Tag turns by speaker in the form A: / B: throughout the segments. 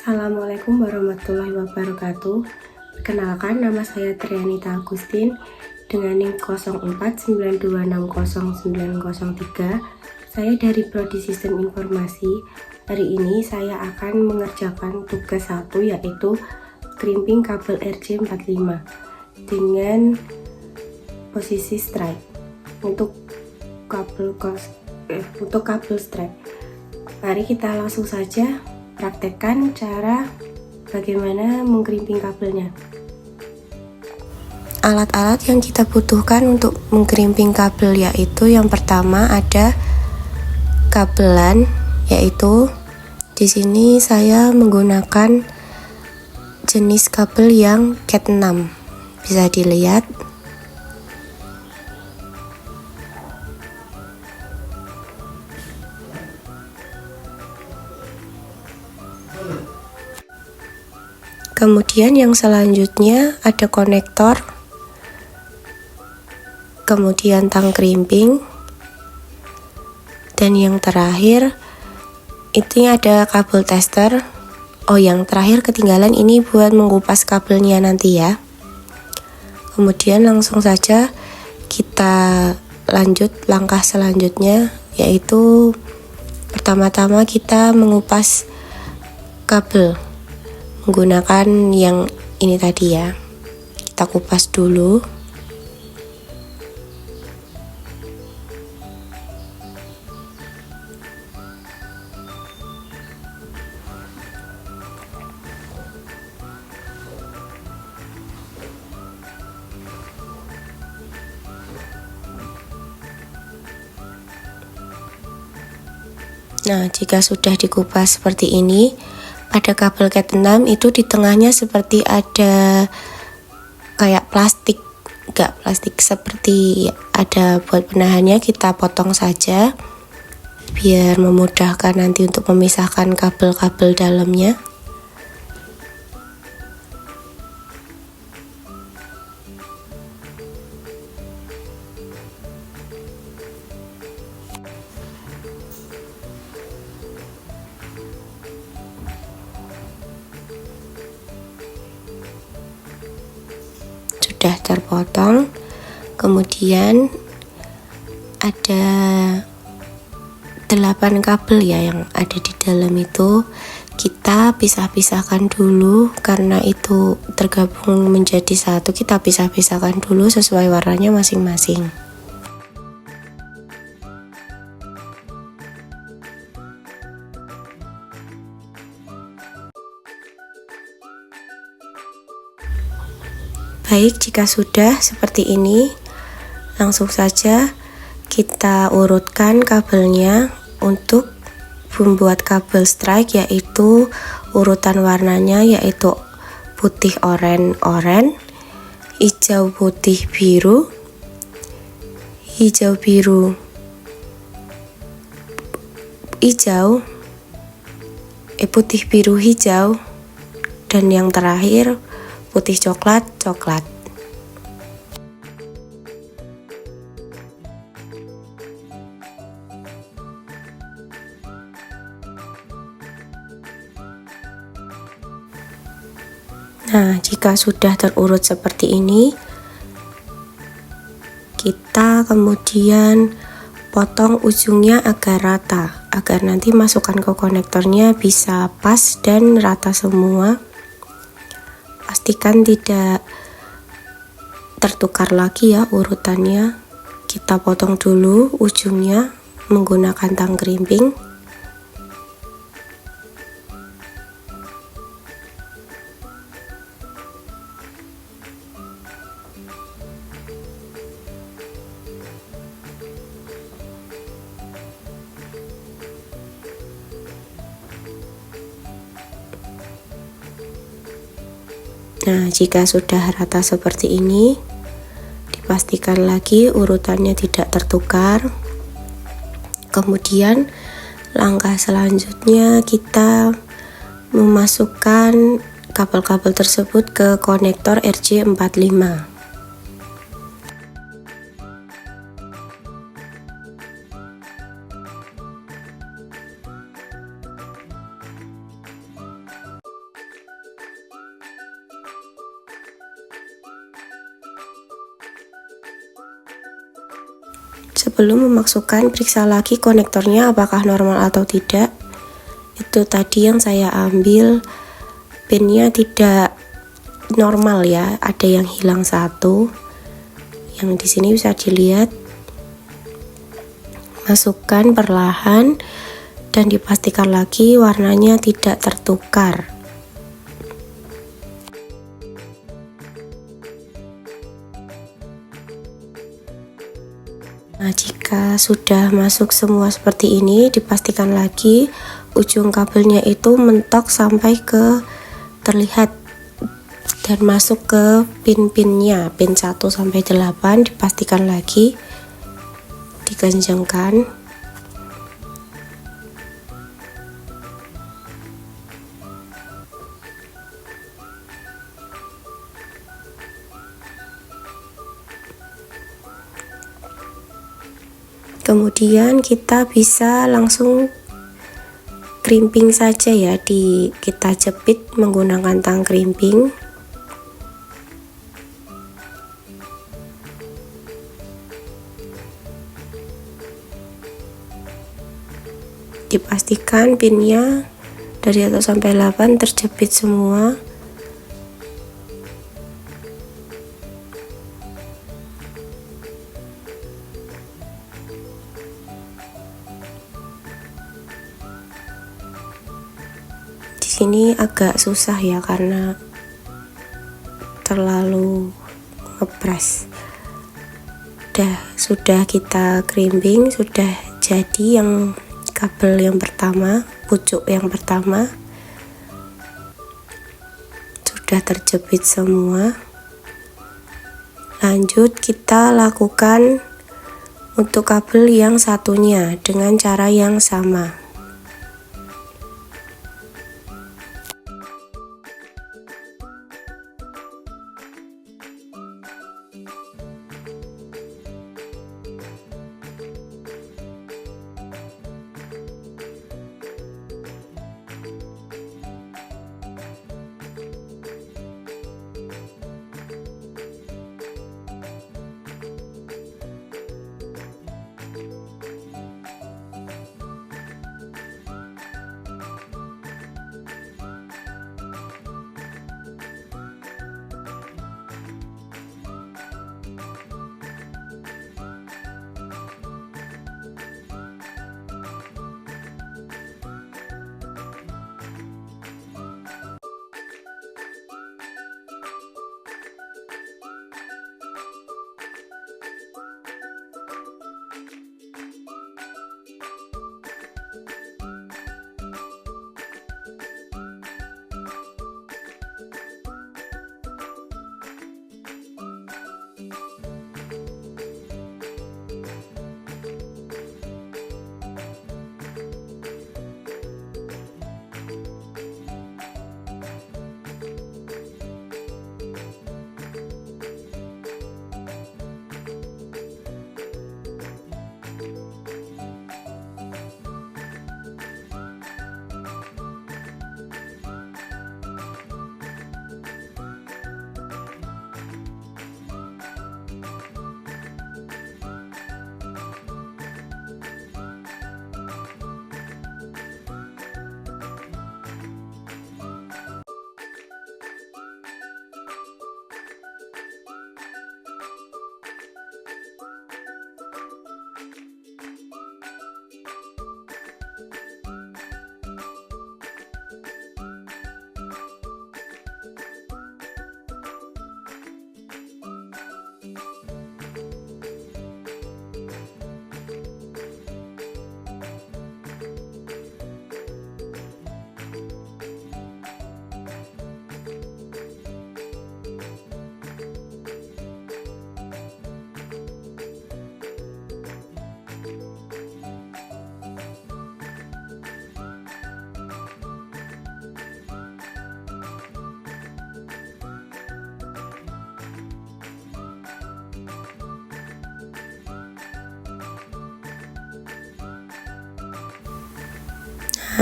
A: Assalamualaikum warahmatullahi wabarakatuh. Perkenalkan, nama saya Trianita Agustin dengan NIM 0492609003. Saya dari Prodi Sistem Informasi. Hari ini saya akan mengerjakan tugas 1, yaitu crimping kabel RJ45 dengan posisi strike untuk kabel strike. Mari kita langsung saja praktekkan cara bagaimana mengkrimping kabelnya. Alat-alat yang kita butuhkan untuk mengkrimping kabel yaitu yang pertama ada kabelan, yaitu di sini saya menggunakan jenis kabel yang Cat 6. Bisa dilihat. Kemudian yang selanjutnya ada konektor, kemudian tang crimping, dan yang terakhir itu ada kabel tester. Oh, yang terakhir ketinggalan, ini buat mengupas kabelnya nanti ya. Kemudian langsung saja kita lanjut langkah selanjutnya, yaitu pertama-tama kita mengupas kabel menggunakan yang ini tadi ya. Kita kupas dulu. Nah, jika sudah dikupas seperti ini, pada kabel Cat 6 itu di tengahnya seperti ada kayak plastik, enggak plastik, seperti ada buat penahannya. Kita potong saja biar memudahkan nanti untuk memisahkan kabel-kabel dalamnya. Sudah terpotong, kemudian ada 8 kabel ya yang ada di dalam itu. Kita pisah-pisahkan dulu karena itu tergabung menjadi satu. Kita pisah-pisahkan dulu sesuai warnanya masing-masing. Baik, jika sudah seperti ini, langsung saja kita urutkan kabelnya untuk membuat kabel strike, yaitu urutan warnanya yaitu putih oranye, hijau putih biru, hijau biru, hijau, putih biru hijau, dan yang terakhir putih coklat. Nah, jika sudah terurut seperti ini, kita kemudian potong ujungnya agar rata, agar nanti masukkan ke konektornya bisa pas dan rata semua. Pastikan tidak tertukar lagi ya urutannya. Kita potong dulu ujungnya menggunakan tang crimping. Nah, jika sudah rata seperti ini, dipastikan lagi urutannya tidak tertukar. Kemudian langkah selanjutnya kita memasukkan kabel-kabel tersebut ke konektor RJ45. Sebelum memasukkan, periksa lagi konektornya apakah normal atau tidak. Itu tadi yang saya ambil, pinnya tidak normal ya, ada yang hilang satu. Yang di sini bisa dilihat. Masukkan perlahan dan dipastikan lagi warnanya tidak tertukar. Nah, jika sudah masuk semua seperti ini, dipastikan lagi ujung kabelnya itu mentok sampai ke terlihat dan masuk ke pin-pinnya, pin 1 sampai 8, dipastikan lagi dikencangkan. Kemudian kita bisa langsung crimping saja ya, kita jepit menggunakan tang crimping. Dipastikan pinnya dari 1 sampai 8 terjepit semua. Ini agak susah ya karena terlalu ngepres. Sudah kita crimping, sudah jadi yang kabel yang pertama, pucuk yang pertama sudah terjepit semua. Lanjut kita lakukan untuk kabel yang satunya dengan cara yang sama.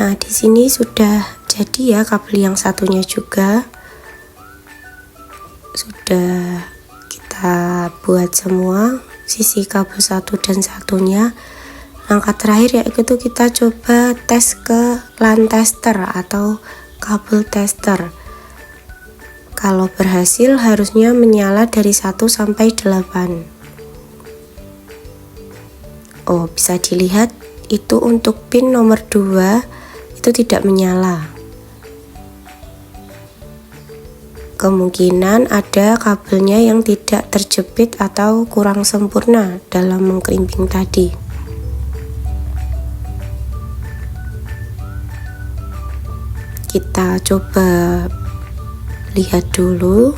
A: Nah, di sini sudah jadi ya kabel yang satunya juga. Sudah kita buat semua, sisi kabel satu dan satunya. Langkah terakhir yaitu kita coba tes ke LAN tester atau kabel tester. Kalau berhasil harusnya menyala dari 1 sampai 8. Oh, bisa dilihat itu untuk pin nomor 2 itu tidak menyala. Kemungkinan ada kabelnya yang tidak terjepit atau kurang sempurna dalam mengkerimping tadi. Kita coba lihat dulu.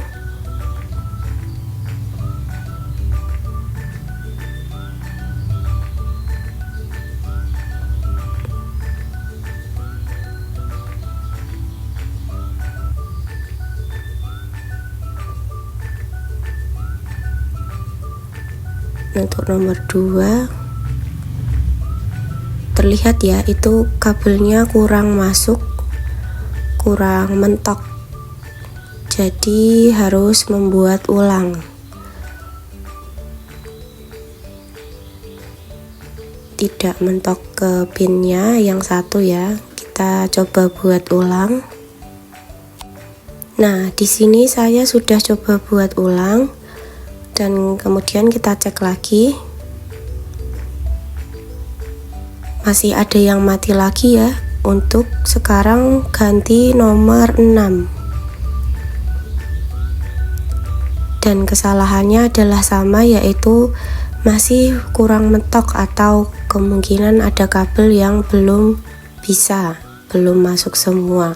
A: Untuk nomor 2 terlihat ya, itu kabelnya kurang masuk, kurang mentok, jadi harus membuat ulang. Tidak mentok ke pinnya yang satu ya, kita coba buat ulang. Nah, di sini saya sudah coba buat ulang dan kemudian kita cek lagi. Masih ada yang mati lagi ya. Untuk sekarang ganti nomor 6. Dan kesalahannya adalah sama, yaitu masih kurang mentok atau kemungkinan ada kabel yang belum masuk semua.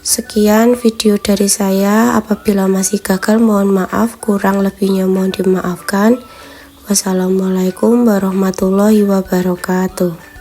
A: Sekian video dari saya. Apabila masih gagal mohon maaf, kurang lebihnya mohon dimaafkan. Wassalamualaikum warahmatullahi wabarakatuh.